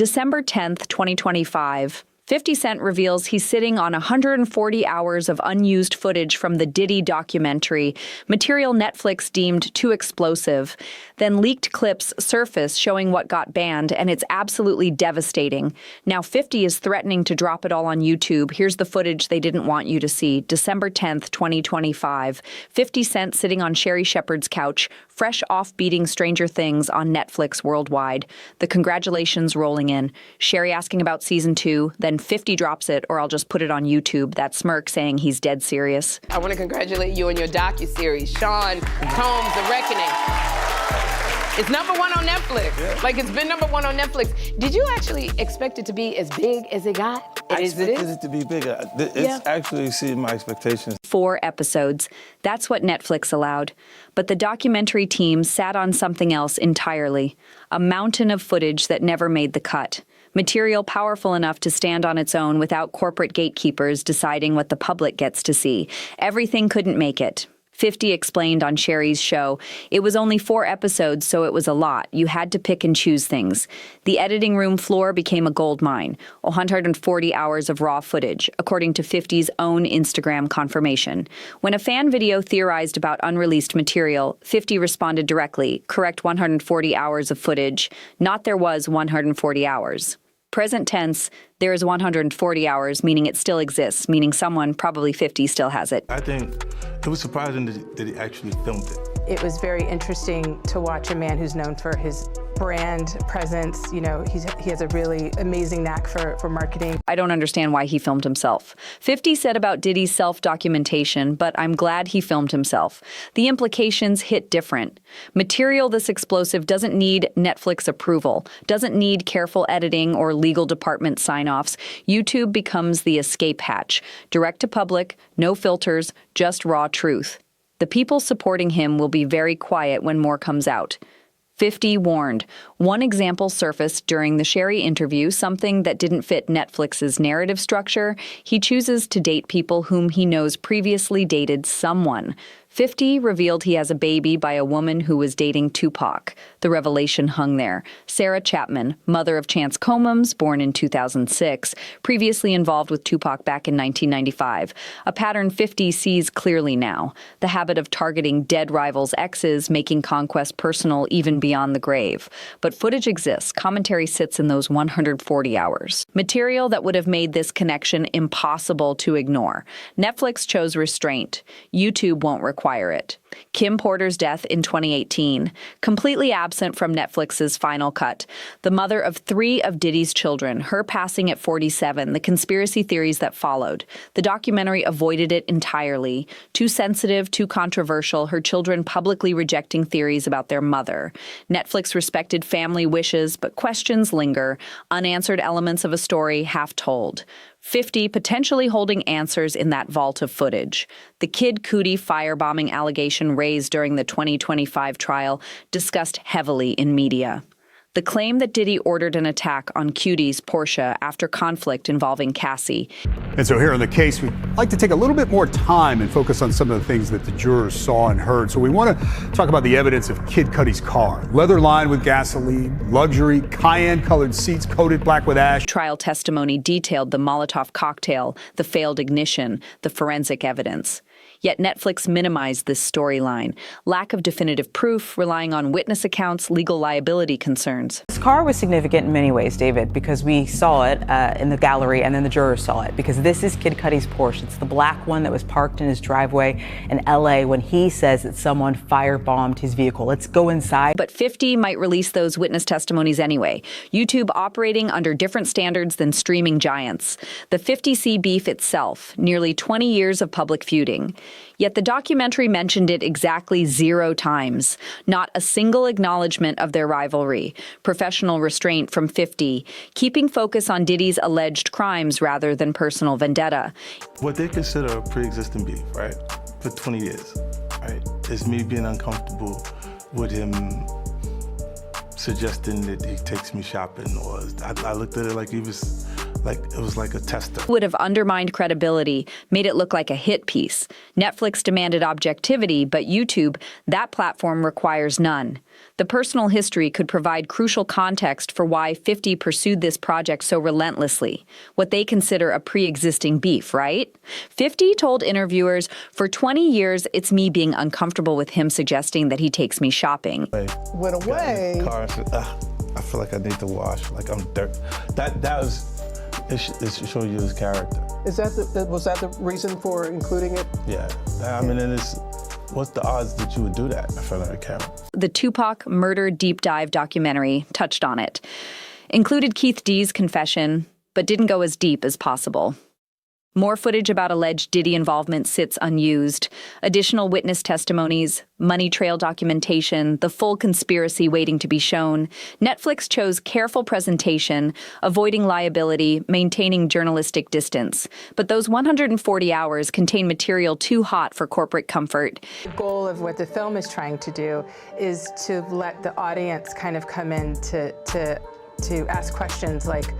December 10th, 2025. 50 Cent reveals he's sitting on 140 hours of unused footage from the Diddy documentary, material Netflix deemed too explosive. Then leaked clips surface showing what got banned, and it's absolutely devastating. Now 50 is threatening to drop it all on YouTube. Here's the footage they didn't want you to see. December 10th, 2025. 50 Cent sitting on Sherri Shepherd's couch, fresh off beating Stranger Things on Netflix worldwide. The congratulations rolling in. Sherri asking about season 2, then 50 drops it, or I'll just put it on YouTube. That smirk saying he's dead serious. I want to congratulate you on your docuseries, Sean Combs, The Reckoning. It's #1 on Netflix. Yeah. Like, it's been #1 on Netflix. Did you actually expect it to be as big as it got? I expected it to be bigger. It's actually exceeded my expectations. 4 episodes. That's what Netflix allowed. But the documentary team sat on something else entirely. A mountain of footage that never made the cut. Material powerful enough to stand on its own without corporate gatekeepers deciding what the public gets to see. Everything couldn't make it. 50 explained on Sherri's show, it was only 4 episodes, so it was a lot. You had to pick and choose things. The editing room floor became a gold mine. 140 hours of raw footage, according to 50's own Instagram confirmation. When a fan video theorized about unreleased material, 50 responded directly, correct 140 hours of footage, not there was 140 hours. Present tense, there is 140 hours, meaning it still exists, meaning someone, probably 50, still has it. I think it was surprising that he actually filmed it. It was very interesting to watch a man who's known for his brand presence. You know, he has a really amazing knack for marketing. I don't understand why he filmed himself. 50 said about Diddy's self-documentation, but I'm glad he filmed himself. The implications hit different. Material this explosive doesn't need Netflix approval, doesn't need careful editing or legal department sign-offs. YouTube becomes the escape hatch. Direct to public, no filters, just raw truth. The people supporting him will be very quiet when more comes out. 50 warned. One example surfaced during the Sherri interview, something that didn't fit Netflix's narrative structure. He chooses to date people whom he knows previously dated someone. 50 revealed he has a baby by a woman who was dating Tupac. The revelation hung there. Sarah Chapman, mother of Chance Combs, born in 2006, previously involved with Tupac back in 1995. A pattern 50 sees clearly now. The habit of targeting dead rivals' exes, making conquest personal even beyond the grave. But footage exists. Commentary sits in those 140 hours. Material that would have made this connection impossible to ignore. Netflix chose restraint. YouTube won't require it. Kim Porter's death in 2018, completely absent from Netflix's final cut. The mother of 3 of Diddy's children, her passing at 47, the conspiracy theories that followed. The documentary avoided it entirely. Too sensitive, too controversial, her children publicly rejecting theories about their mother. Netflix respected family wishes, but questions linger. Unanswered elements of a story half told. 50 potentially holding answers in that vault of footage. The Kid Cudi firebombing allegation raised during the 2025 trial discussed heavily in media. The claim that Diddy ordered an attack on Cudi's Porsche after conflict involving Cassie. And so here on the case, we'd like to take a little bit more time and focus on some of the things that the jurors saw and heard. So we want to talk about the evidence of Kid Cudi's car. Leather lined with gasoline, luxury, cayenne-colored seats coated black with ash. Trial testimony detailed the Molotov cocktail, the failed ignition, the forensic evidence. Yet Netflix minimized this storyline. Lack of definitive proof, relying on witness accounts, legal liability concerns. This car was significant in many ways, David, because we saw it in the gallery and then the jurors saw it. Because this is Kid Cudi's Porsche. It's the black one that was parked in his driveway in LA when he says that someone firebombed his vehicle. Let's go inside. But 50 might release those witness testimonies anyway. YouTube operating under different standards than streaming giants. The 50C beef itself, nearly 20 years of public feuding. Yet the documentary mentioned it exactly 0 times. Not a single acknowledgement of their rivalry. Professional restraint from 50, keeping focus on Diddy's alleged crimes rather than personal vendetta. What they consider a pre-existing beef, right, for 20 years, right, is me being uncomfortable with him suggesting that he takes me shopping, or I looked at it like he was Like, it was like a tester. Would have undermined credibility, made it look like a hit piece. Netflix demanded objectivity, but YouTube, that platform requires none. The personal history could provide crucial context for why 50 pursued this project so relentlessly, what they consider a pre-existing beef, right? 50 told interviewers, "For 20 years, it's me being uncomfortable with him suggesting that he takes me shopping." Went away. Got in the car and said, I feel like I need to wash, like I'm dirt. That was, it shows you his character. Was that the reason for including it? Yeah, I mean, what's the odds that you would do that in front of a camera? The Tupac Murder Deep Dive documentary touched on it. Included Keith D's confession, but didn't go as deep as possible. More footage about alleged Diddy involvement sits unused. Additional witness testimonies, money trail documentation, the full conspiracy waiting to be shown. Netflix chose careful presentation, avoiding liability, maintaining journalistic distance. But those 140 hours contain material too hot for corporate comfort. The goal of what the film is trying to do is to let the audience kind of come in to ask questions like,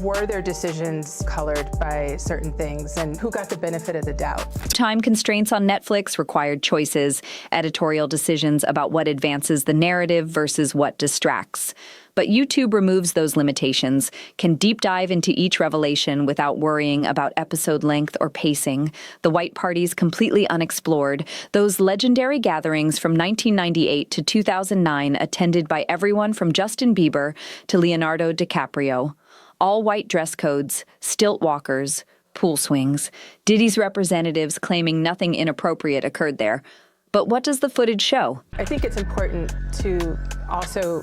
were their decisions colored by certain things, and who got the benefit of the doubt? Time constraints on Netflix required choices, editorial decisions about what advances the narrative versus what distracts. But YouTube removes those limitations, can deep dive into each revelation without worrying about episode length or pacing. The White Party's completely unexplored, those legendary gatherings from 1998 to 2009 attended by everyone from Justin Bieber to Leonardo DiCaprio. All white dress codes, stilt walkers, pool swings. Diddy's representatives claiming nothing inappropriate occurred there. But what does the footage show? I think it's important to also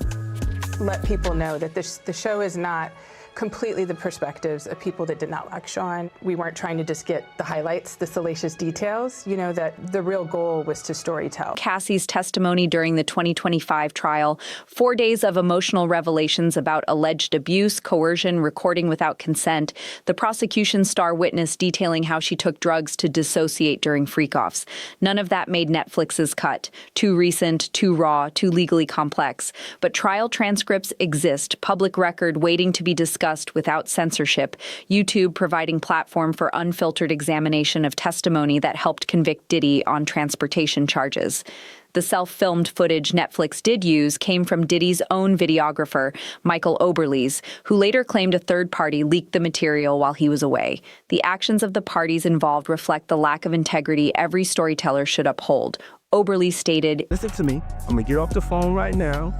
let people know that the show is not completely the perspectives of people that did not like Sean. We weren't trying to just get the highlights, the salacious details, that the real goal was to storytell. Cassie's testimony during the 2025 trial, 4 days of emotional revelations about alleged abuse, coercion, recording without consent, the prosecution's star witness detailing how she took drugs to dissociate during freak-offs. None of that made Netflix's cut. Too recent, too raw, too legally complex. But trial transcripts exist, public record waiting to be discussed without censorship, YouTube providing platform for unfiltered examination of testimony that helped convict Diddy on transportation charges. The self-filmed footage Netflix did use came from Diddy's own videographer, Michael Oberles, who later claimed a third party leaked the material while he was away. The actions of the parties involved reflect the lack of integrity every storyteller should uphold. Oberles stated, "Listen to me. I'm going to get off the phone right now,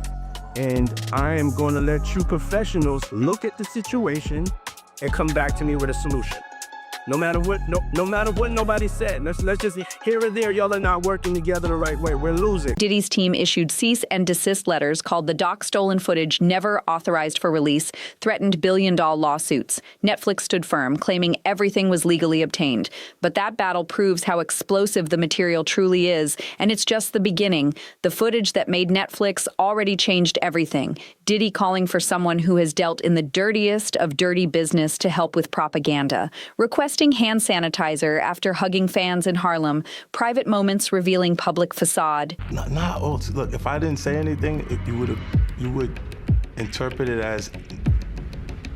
and I am going to let true professionals look at the situation and come back to me with a solution. No matter what, no matter what nobody said. Let's just here or there, y'all are not working together the right way. We're losing." Diddy's team issued cease and desist letters called the Doc Stolen Footage Never Authorized for Release, threatened billion-dollar lawsuits. Netflix stood firm, claiming everything was legally obtained. But that battle proves how explosive the material truly is, and it's just the beginning. The footage that made Netflix already changed everything. Diddy calling for someone who has dealt in the dirtiest of dirty business to help with propaganda. Requesting hand sanitizer after hugging fans in Harlem. Private moments revealing public facade. Look, if I didn't say anything, you would interpret it as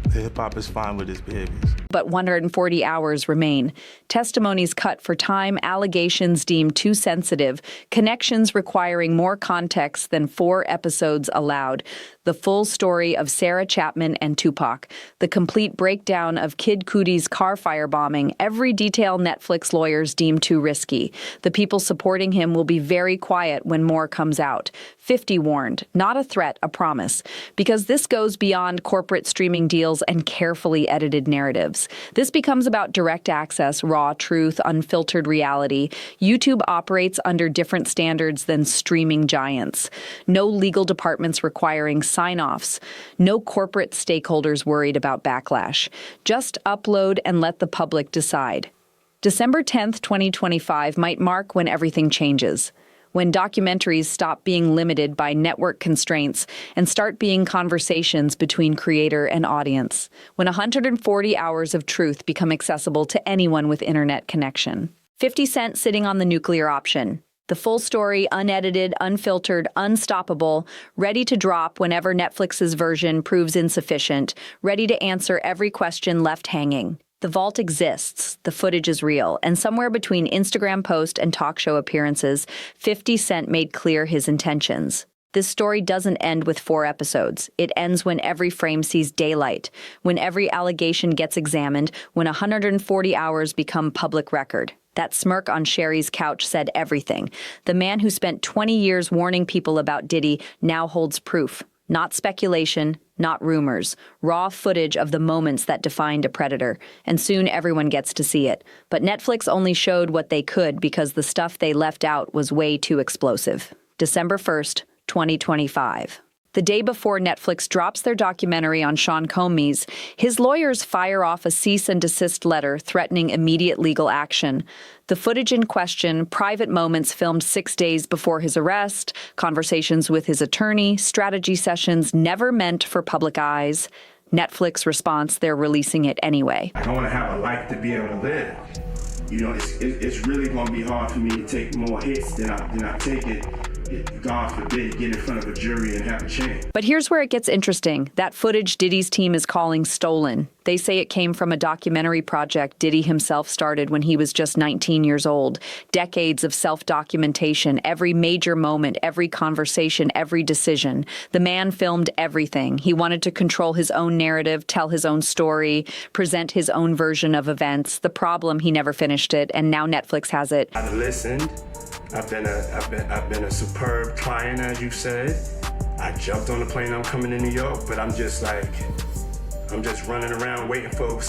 the hip-hop is fine with his behaviors. But 140 hours remain. Testimonies cut for time, allegations deemed too sensitive, connections requiring more context than 4 episodes allowed. The full story of Sarah Chapman and Tupac, the complete breakdown of Kid Cudi's car firebombing, every detail Netflix lawyers deemed too risky. The people supporting him will be very quiet when more comes out. 50 warned, not a threat, a promise. Because this goes beyond corporate streaming deals and carefully edited narratives. This becomes about direct access, raw truth, unfiltered reality. YouTube operates under different standards than streaming giants. No legal departments requiring sign-offs. No corporate stakeholders worried about backlash. Just upload and let the public decide. December 10th, 2025 might mark when everything changes. When documentaries stop being limited by network constraints and start being conversations between creator and audience. When 140 hours of truth become accessible to anyone with internet connection. 50 Cent sitting on the nuclear option. The full story, unedited, unfiltered, unstoppable, ready to drop whenever Netflix's version proves insufficient, ready to answer every question left hanging. The vault exists, the footage is real, and somewhere between Instagram post and talk show appearances, 50 Cent made clear his intentions. This story doesn't end with 4 episodes. It ends when every frame sees daylight, when every allegation gets examined, when 140 hours become public record. That smirk on Sherry's couch said everything. The man who spent 20 years warning people about Diddy now holds proof. Not speculation, not rumors. Raw footage of the moments that defined a predator. And soon everyone gets to see it. But Netflix only showed what they could because the stuff they left out was way too explosive. December 1st, 2025. The day before Netflix drops their documentary on Sean Combs, his lawyers fire off a cease and desist letter threatening immediate legal action. The footage in question, private moments filmed 6 days before his arrest, conversations with his attorney, strategy sessions never meant for public eyes. Netflix response, they're releasing it anyway. I want to have a life to be able to live. You know, it's really going to be hard for me to take more hits than I take it. God forbid, get in front of a jury and have a chance. But here's where it gets interesting. That footage Diddy's team is calling stolen. They say it came from a documentary project Diddy himself started when he was just 19 years old. Decades of self-documentation, every major moment, every conversation, every decision. The man filmed everything. He wanted to control his own narrative, tell his own story, present his own version of events. The problem, he never finished it, and now Netflix has it. I've listened. I've been a superb client, as you said. I jumped on the plane. I'm coming to New York, but I'm just running around waiting for a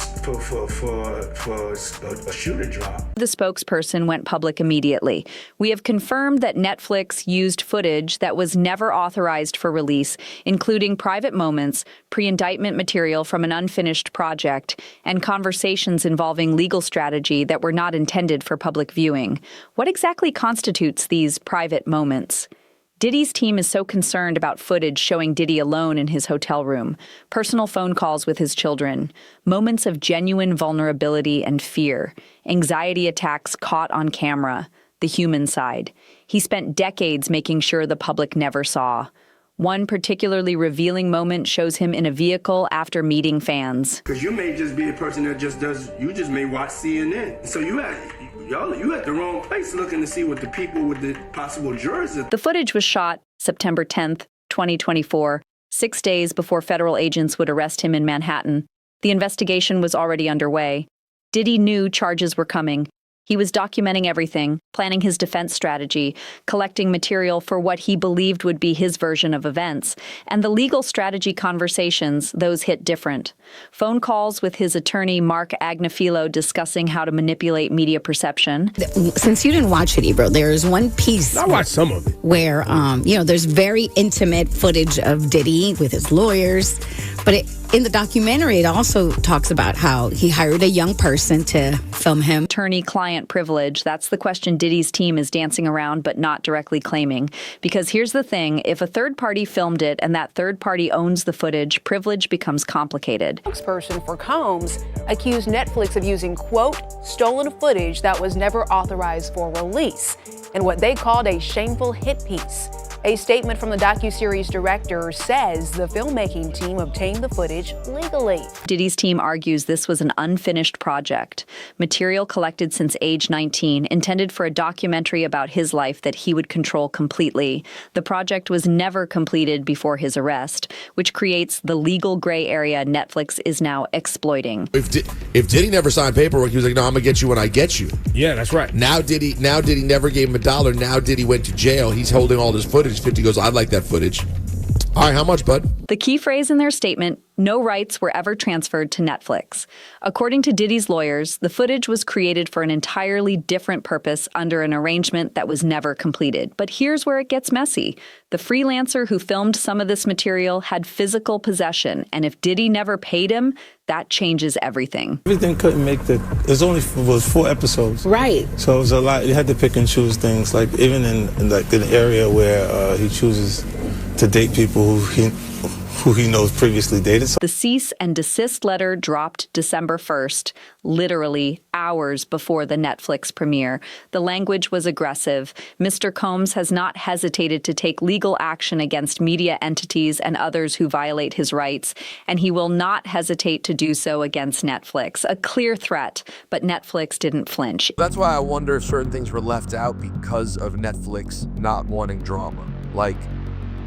shoe to drop. The spokesperson went public immediately. We have confirmed that Netflix used footage that was never authorized for release, including private moments, pre-indictment material from an unfinished project, and conversations involving legal strategy that were not intended for public viewing. What exactly constitutes these private moments? Diddy's team is so concerned about footage showing Diddy alone in his hotel room, personal phone calls with his children, moments of genuine vulnerability and fear, anxiety attacks caught on camera, the human side. He spent decades making sure the public never saw. One particularly revealing moment shows him in a vehicle after meeting fans. Because you may just be a person that you just may watch CNN. So you at the wrong place looking to see what the people with the possible jurors are. The footage was shot September 10th, 2024, 6 days before federal agents would arrest him in Manhattan. The investigation was already underway. Diddy knew charges were coming. He was documenting everything, planning his defense strategy, collecting material for what he believed would be his version of events. And the legal strategy conversations, those hit different. Phone calls with his attorney, Mark Agnifilo, discussing how to manipulate media perception. Since you didn't watch it, Ebro, there's one piece. I watched some of it. Where, there's very intimate footage of Diddy with his lawyers. But in the documentary, it also talks about how he hired a young person to film him. Attorney-client privilege, that's the question Diddy's team is dancing around but not directly claiming. Because here's the thing, if a third party filmed it and that third party owns the footage, privilege becomes complicated. Spokesperson for Combs accused Netflix of using, quote, stolen footage that was never authorized for release in what they called a shameful hit piece. A statement from the docuseries director says the filmmaking team obtained the footage legally. Diddy's team argues this was an unfinished project, material collected since age 19, intended for a documentary about his life that he would control completely. The project was never completed before his arrest, which creates the legal gray area Netflix is now exploiting. If Diddy never signed paperwork, he was like, no, I'm gonna get you when I get you. Yeah, that's right. Now Diddy never gave him $1. Now Diddy went to jail. He's holding all this footage. 50 goes, I'd like that footage. All right, how much, bud? The key phrase in their statement, no rights were ever transferred to Netflix. According to Diddy's lawyers, the footage was created for an entirely different purpose under an arrangement that was never completed. But here's where it gets messy. The freelancer who filmed some of this material had physical possession, and if Diddy never paid him, that changes everything. Everything couldn't make was 4 episodes. Right. So it was a lot. You had to pick and choose things, like even in the area where he chooses to date people who he knows previously dated. The cease and desist letter dropped December 1st, literally hours before the Netflix premiere. The language was aggressive. Mr. Combs has not hesitated to take legal action against media entities and others who violate his rights, and he will not hesitate to do so against Netflix. A clear threat, but Netflix didn't flinch. That's why I wonder if certain things were left out because of Netflix not wanting drama. Like,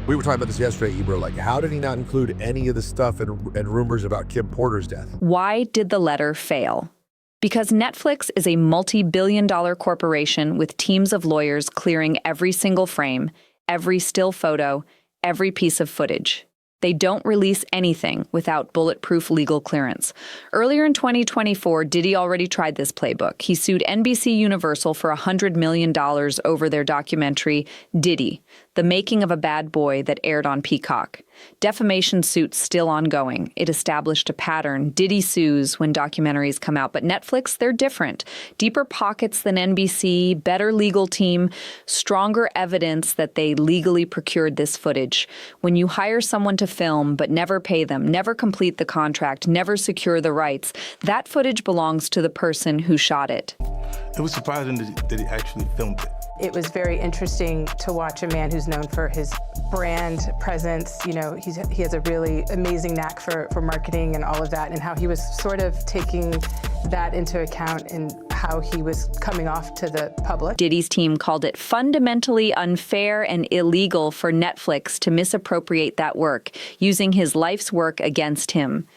we were talking about this yesterday, Ebro. Like, how did he not include any of the stuff and rumors about Kim Porter's death? Why did the letter fail? Because Netflix is a multi-billion-dollar corporation with teams of lawyers clearing every single frame, every still photo, every piece of footage. They don't release anything without bulletproof legal clearance. Earlier in 2024, Diddy already tried this playbook. He sued NBC Universal for $100 million over their documentary, Diddy, The Making of a Bad Boy, that aired on Peacock. Defamation suit's still ongoing. It established a pattern. Diddy sues when documentaries come out, but Netflix, they're different. Deeper pockets than NBC, better legal team, stronger evidence that they legally procured this footage. When you hire someone to film but never pay them, never complete the contract, never secure the rights, that footage belongs to the person who shot it. It was surprising that he actually filmed it. It was very interesting to watch a man who's known for his brand presence. You know, he has a really amazing knack for marketing and all of that, and how he was sort of taking that into account in how he was coming off to the public. Diddy's team called it fundamentally unfair and illegal for Netflix to misappropriate that work, using his life's work against him.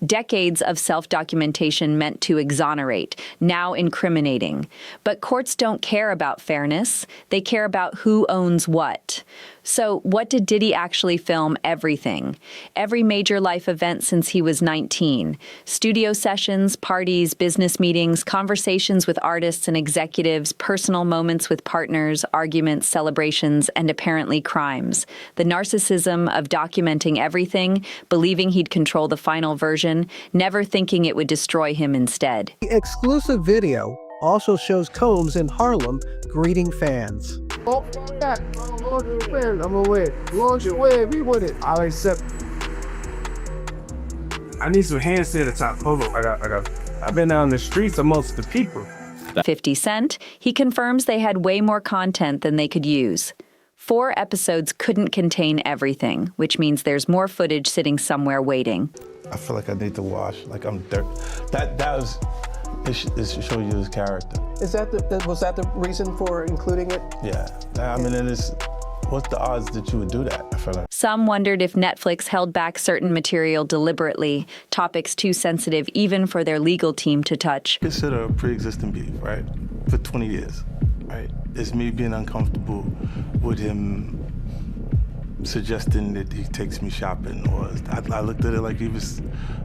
Decades of self-documentation meant to exonerate, now incriminating. But courts don't care about fairness. They care about who owns what. So what did Diddy actually film? Everything. Every major life event since he was 19. Studio sessions, parties, business meetings, conversations with artists and executives, personal moments with partners, arguments, celebrations, and apparently crimes. The narcissism of documenting everything, believing he'd control the final version, never thinking it would destroy him instead. The exclusive video also shows Combs in Harlem greeting fans. Oh, yeah. I'm gonna win. Launch your way, we win it. I'll accept. I need some hand sanitizer. Hold on, I've been out on the streets amongst the people. 50 Cent, he confirms they had way more content than they could use. 4 episodes couldn't contain everything, which means there's more footage sitting somewhere waiting. I feel like I need to wash, like I'm dirt. That was, it show you his character. Was that the reason for including it? Yeah, I mean, what's the odds that you would do that? I feel like. Some wondered if Netflix held back certain material deliberately, topics too sensitive even for their legal team to touch. Consider a pre-existing beef, right? For 20 years, right? It's me being uncomfortable with him suggesting that he takes me shopping, or I looked at it like it was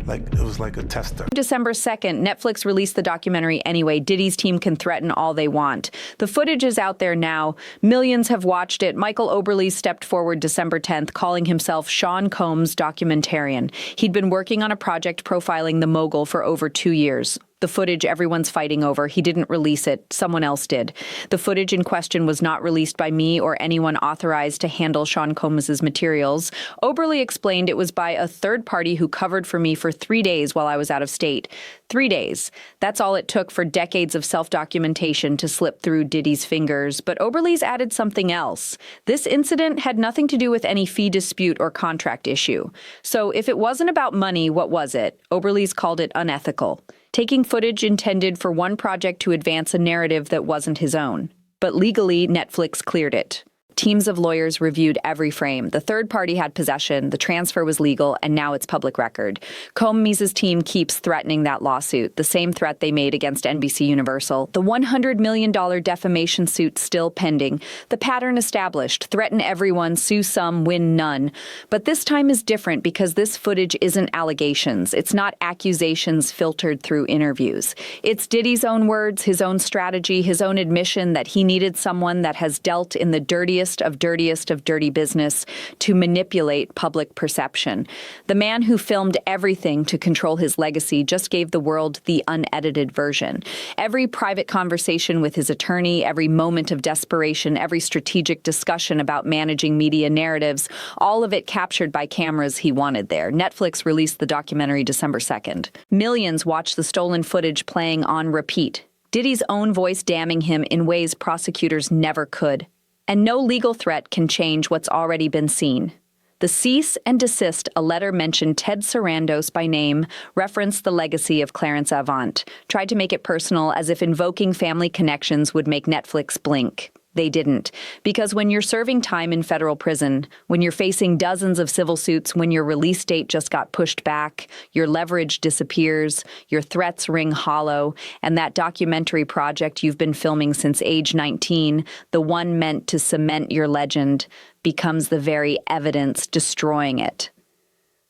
like a tester. December 2nd, Netflix released the documentary anyway. Diddy's team can threaten all they want. The footage is out there now. Millions have watched it. Michael Oberle stepped forward December 10th, calling himself Sean Combs documentarian. He'd been working on a project profiling the mogul for over 2 years. The footage everyone's fighting over, he didn't release it. Someone else did. The footage in question was not released by me or anyone authorized to handle Sean Combs' materials. Oberle explained it was by a third party who covered for me for 3 days while I was out of state. 3 days. That's all it took for decades of self-documentation to slip through Diddy's fingers. But Oberle's added something else. This incident had nothing to do with any fee dispute or contract issue. So if it wasn't about money, what was it? Oberle's called it unethical. Taking footage intended for one project to advance a narrative that wasn't his own. But legally, Netflix cleared it. Teams of lawyers reviewed every frame. The third party had possession, the transfer was legal, and now it's public record. Combs' team keeps threatening that lawsuit, the same threat they made against NBC Universal. The $100 million defamation suit still pending. The pattern established, threaten everyone, sue some, win none. But this time is different because this footage isn't allegations. It's not accusations filtered through interviews. It's Diddy's own words, his own strategy, his own admission that he needed someone that has dealt in the dirtiest dirtiest of dirty business to manipulate public perception. The man who filmed everything to control his legacy just gave the world the unedited version. Every private conversation with his attorney, every moment of desperation, every strategic discussion about managing media narratives, all of it captured by cameras he wanted there. Netflix released the documentary December 2nd. Millions watched the stolen footage playing on repeat. Diddy's own voice damning him in ways prosecutors never could. And no legal threat can change what's already been seen. The cease and desist, a letter mentioned Ted Sarandos by name, referenced the legacy of Clarence Avant, tried to make it personal as if invoking family connections would make Netflix blink. They didn't. Because when you're serving time in federal prison, when you're facing dozens of civil suits, when your release date just got pushed back, your leverage disappears, your threats ring hollow, and that documentary project you've been filming since age 19, the one meant to cement your legend, becomes the very evidence destroying it.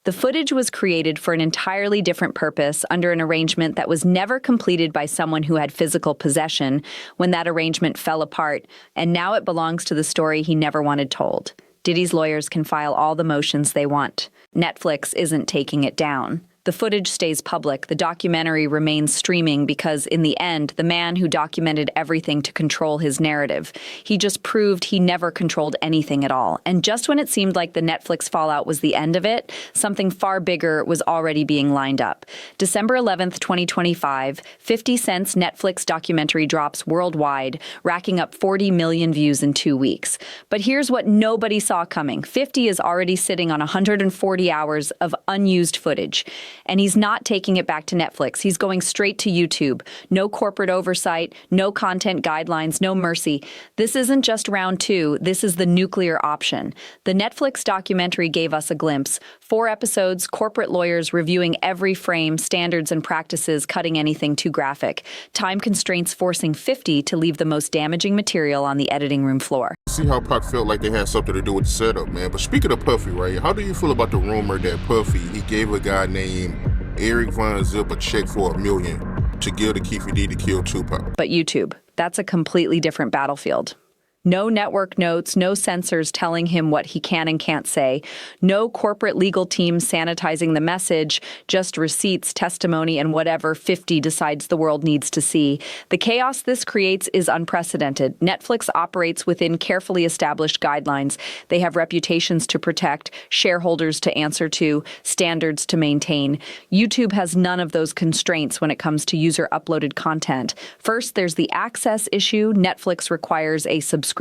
The footage was created for an entirely different purpose under an arrangement that was never completed by someone who had physical possession when that arrangement fell apart, and now it belongs to the story he never wanted told. Diddy's lawyers can file all the motions they want. Netflix isn't taking it down. The footage stays public. The documentary remains streaming because, in the end, the man who documented everything to control his narrative, he just proved he never controlled anything at all. And just when it seemed like the Netflix fallout was the end of it, something far bigger was already being lined up. December 11th, 2025, 50 Cent's Netflix documentary drops worldwide, racking up 40 million views in 2 weeks. But here's what nobody saw coming. 50 is already sitting on 140 hours of unused footage. And he's not taking it back to Netflix. He's going straight to YouTube. No corporate oversight, no content guidelines, no mercy. This isn't just round 2. This is the nuclear option. The Netflix documentary gave us a glimpse. 4 episodes, corporate lawyers reviewing every frame, standards and practices, cutting anything too graphic. Time constraints forcing 50 to leave the most damaging material on the editing room floor. See how Pac felt like they had something to do with the setup, man. But speaking of Puffy, right, how do you feel about the rumor that Puffy, he gave a guy named Eric Von Zip a check for $1 million to give to Keefe D to kill Tupac? But YouTube, that's a completely different battlefield. No network notes, no censors telling him what he can and can't say, no corporate legal team sanitizing the message, just receipts, testimony, and whatever 50 decides the world needs to see. The chaos this creates is unprecedented. Netflix operates within carefully established guidelines. They have reputations to protect, shareholders to answer to, standards to maintain. YouTube has none of those constraints when it comes to user-uploaded content. First, there's the access issue. Netflix requires a subscription.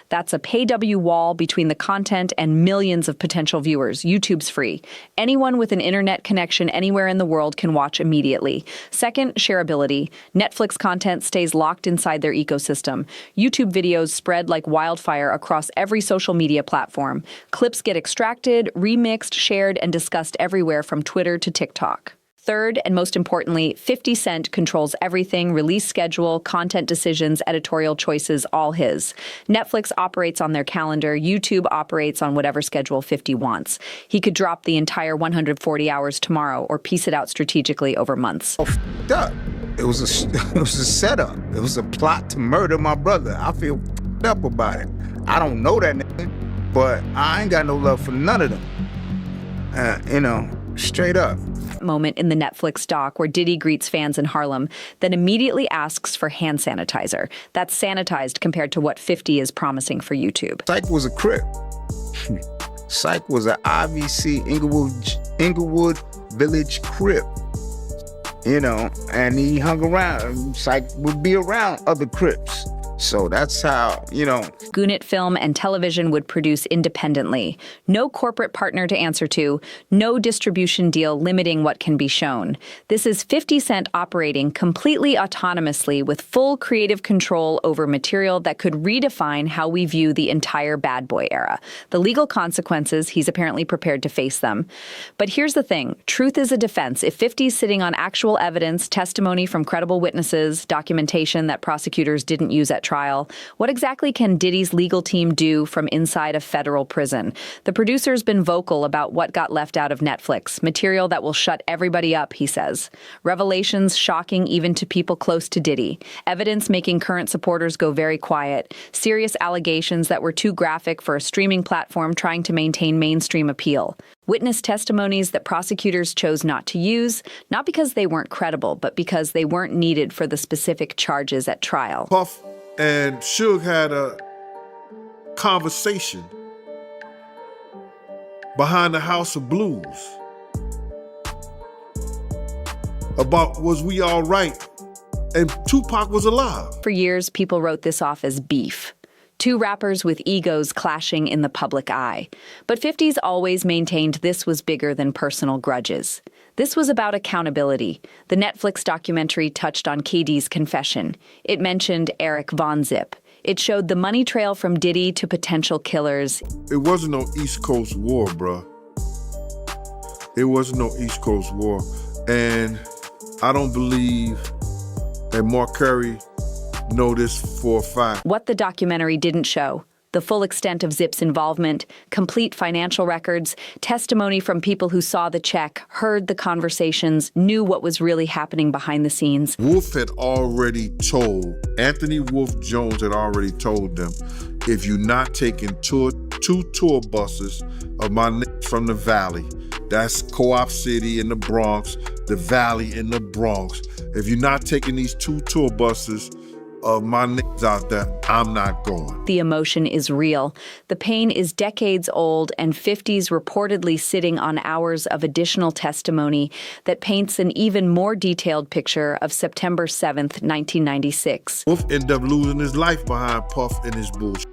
That's a pay-W wall between the content and millions of potential viewers. YouTube's free. Anyone with an internet connection anywhere in the world can watch immediately. Second, shareability. Netflix content stays locked inside their ecosystem. YouTube videos spread like wildfire across every social media platform. Clips get extracted, remixed, shared, and discussed everywhere from Twitter to TikTok. Third, and most importantly, 50 Cent controls everything: release schedule, content decisions, editorial choices, all his. Netflix operates on their calendar. YouTube operates on whatever schedule 50 wants. He could drop the entire 140 hours tomorrow or piece it out strategically over months. It was a setup. It was a plot to murder my brother. I feel up about it. I don't know that nigga, but I ain't got no love for none of them. Straight up. Moment in the Netflix doc where Diddy greets fans in Harlem, then immediately asks for hand sanitizer. That's sanitized compared to what 50 is promising for YouTube. Syke was a Crip. Syke was an IVC Inglewood Village Crip. And he hung around. Syke would be around other Crips. So that's how, Gannett Film and Television would produce independently. No corporate partner to answer to, no distribution deal limiting what can be shown. This is 50 Cent operating completely autonomously with full creative control over material that could redefine how we view the entire Bad Boy era. The legal consequences, he's apparently prepared to face them. But here's the thing, truth is a defense. If 50's sitting on actual evidence, testimony from credible witnesses, documentation that prosecutors didn't use at trial. What exactly can Diddy's legal team do from inside a federal prison? The producer's been vocal about what got left out of Netflix, material that will shut everybody up, he says. Revelations shocking even to people close to Diddy. Evidence making current supporters go very quiet. Serious allegations that were too graphic for a streaming platform trying to maintain mainstream appeal. Witness testimonies that prosecutors chose not to use, not because they weren't credible, but because they weren't needed for the specific charges at trial. Puff and Suge had a conversation behind the House of Blues about was we all right, and Tupac was alive. For years, people wrote this off as beef. Two rappers with egos clashing in the public eye. But 50's always maintained this was bigger than personal grudges. This was about accountability. The Netflix documentary touched on KD's confession. It mentioned Eric Von Zip. It showed the money trail from Diddy to potential killers. It wasn't no East Coast war, bruh. It wasn't no East Coast war. And I don't believe that Mark Curry know this for a fact. What the documentary didn't show: the full extent of Zip's involvement, complete financial records, testimony from people who saw the check, heard the conversations, knew what was really happening behind the scenes. Wolf had already told, Anthony Wolf Jones had already told them, if you're not taking two tour buses of my niggas from the Valley, that's Co-op City in the Bronx, the Valley in the Bronx, if you're not taking these 2 tour buses of my niggas out there, I'm not going. The emotion is real. The pain is decades old, and 50's reportedly sitting on hours of additional testimony that paints an even more detailed picture of September 7th, 1996. Wolf ended up losing his life behind Puff and his bullshit.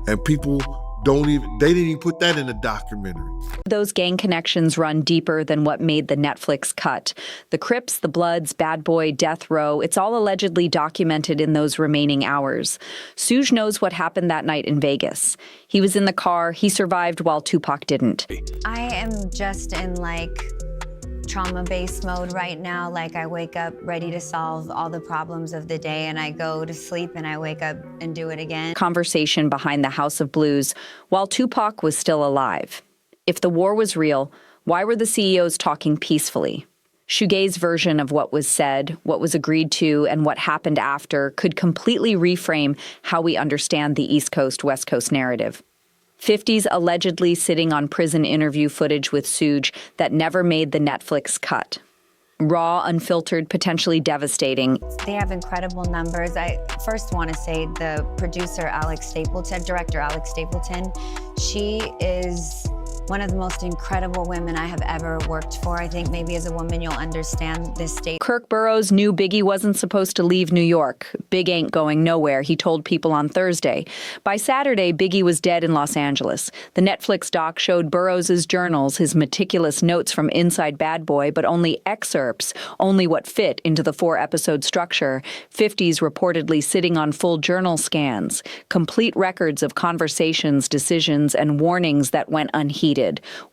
And people they didn't even put that in the documentary. Those gang connections run deeper than what made the Netflix cut. The Crips, the Bloods, Bad Boy, Death Row, it's all allegedly documented in those remaining hours. Suge knows what happened that night in Vegas. He was in the car, he survived while Tupac didn't. I am just in trauma-based mode right now. I wake up ready to solve all the problems of the day, and I go to sleep and I wake up and do it again. Conversation behind the House of Blues while Tupac was still alive. If the war was real, why were the CEOs talking peacefully? Shugay's version of what was said, what was agreed to, and what happened after could completely reframe how we understand the East Coast-West Coast narrative. 50's allegedly sitting on prison interview footage with Suge that never made the Netflix cut. Raw, unfiltered, potentially devastating. They have incredible numbers. I first want to say the producer, director Alex Stapleton, she is one of the most incredible women I have ever worked for. I think maybe as a woman you'll understand this state. Kirk Burroughs knew Biggie wasn't supposed to leave New York. Big ain't going nowhere, he told People on Thursday. By Saturday, Biggie was dead in Los Angeles. The Netflix doc showed Burroughs' journals, his meticulous notes from inside Bad Boy, but only excerpts, only what fit into the 4-episode structure. 50's reportedly sitting on full journal scans, complete records of conversations, decisions, and warnings that went unheeded.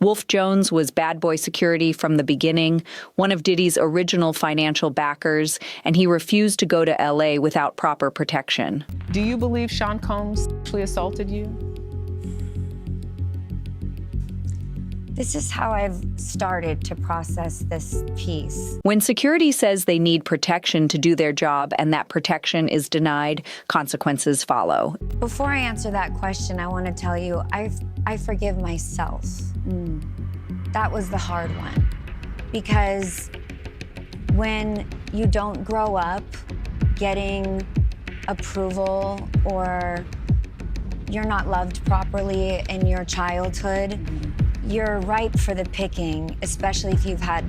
Wolf Jones was Bad Boy security from the beginning, one of Diddy's original financial backers, and he refused to go to LA without proper protection. Do you believe Sean Combs sexually assaulted you? This is how I've started to process this piece. When security says they need protection to do their job and that protection is denied, consequences follow. Before I answer that question, I want to tell you, I forgive myself. That was the hard one. Because when you don't grow up getting approval or you're not loved properly in your childhood, you're ripe for the picking, especially if you've had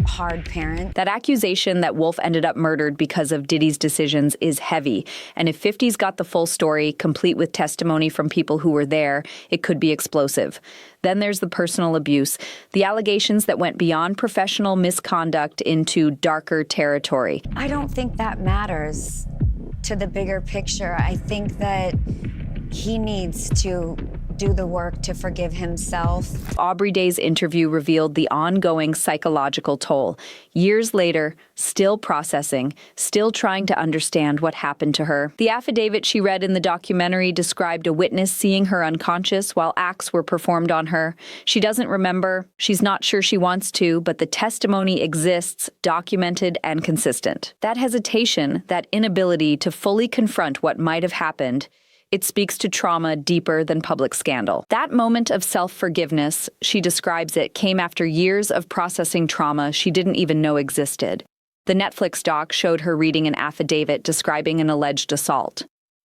hard parents. That accusation that Wolf ended up murdered because of Diddy's decisions is heavy. And if 50's got the full story, complete with testimony from people who were there, it could be explosive. Then there's the personal abuse, the allegations that went beyond professional misconduct into darker territory. I don't think that matters to the bigger picture. I think that he needs to do the work to forgive himself. Aubrey Day's interview revealed the ongoing psychological toll. Years later, still processing, still trying to understand what happened to her. The affidavit she read in the documentary described a witness seeing her unconscious while acts were performed on her. She doesn't remember, she's not sure she wants to, but the testimony exists, documented and consistent. That hesitation, that inability to fully confront what might have happened, it speaks to trauma deeper than public scandal. That moment of self-forgiveness, she describes it, came after years of processing trauma she didn't even know existed. The Netflix doc showed her reading an affidavit describing an alleged assault.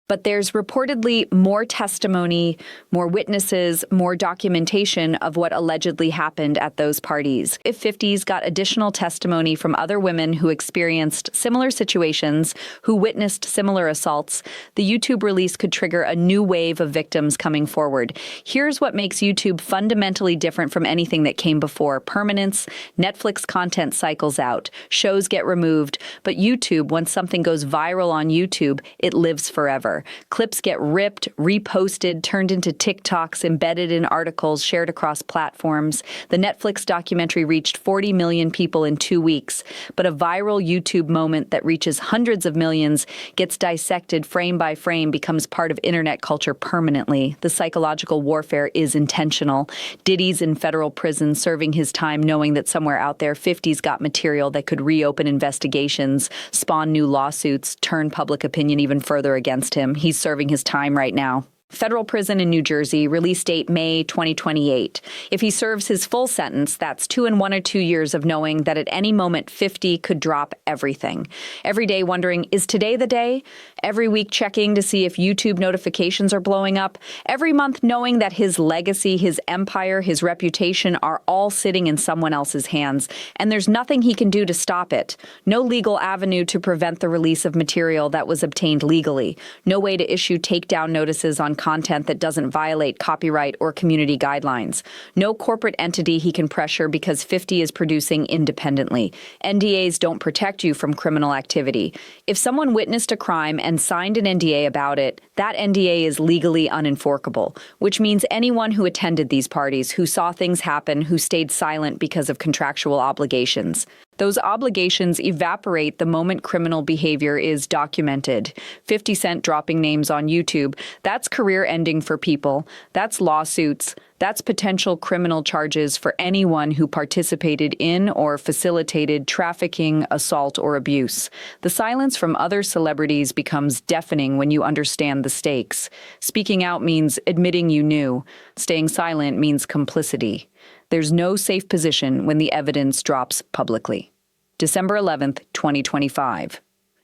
But there's reportedly more testimony, more witnesses, more documentation of what allegedly happened at those parties. If 50s got additional testimony from other women who experienced similar situations, who witnessed similar assaults, the YouTube release could trigger a new wave of victims coming forward. Here's what makes YouTube fundamentally different from anything that came before. Permanence, Netflix content cycles out, shows get removed, but YouTube, once something goes viral on YouTube, it lives forever. Clips get ripped, reposted, turned into TikToks, embedded in articles, shared across platforms. The Netflix documentary reached 40 million people in 2 weeks, but a viral YouTube moment that reaches hundreds of millions gets dissected frame by frame, becomes part of internet culture permanently. The psychological warfare is intentional. Diddy's in federal prison serving his time knowing that somewhere out there 50's got material that could reopen investigations, spawn new lawsuits, turn public opinion even further against him. He's serving his time right now. Federal prison in New Jersey, release date May 2028. If he serves his full sentence, that's 2 and 1 or 2 years of knowing that at any moment 50 could drop everything. Every day wondering, is today the day? Every week checking to see if YouTube notifications are blowing up. Every month knowing that his legacy, his empire, his reputation are all sitting in someone else's hands, and there's nothing he can do to stop it. No legal avenue to prevent the release of material that was obtained legally. No way to issue takedown notices on content that doesn't violate copyright or community guidelines. No corporate entity he can pressure because 50 is producing independently. NDAs don't protect you from criminal activity. If someone witnessed a crime and signed an NDA about it, that NDA is legally unenforceable, which means anyone who attended these parties, who saw things happen, who stayed silent because of contractual obligations. Those obligations evaporate the moment criminal behavior is documented. 50 Cent dropping names on YouTube, that's career ending for people. That's lawsuits. That's potential criminal charges for anyone who participated in or facilitated trafficking, assault, or abuse. The silence from other celebrities becomes deafening when you understand the stakes. Speaking out means admitting you knew. Staying silent means complicity. There's no safe position when the evidence drops publicly. December 11th, 2025.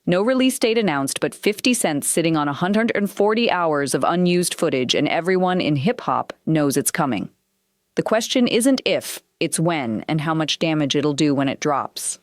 No release date announced, but 50 Cent sitting on 140 hours of unused footage, and everyone in hip-hop knows it's coming. The question isn't if, it's when, and how much damage it'll do when it drops.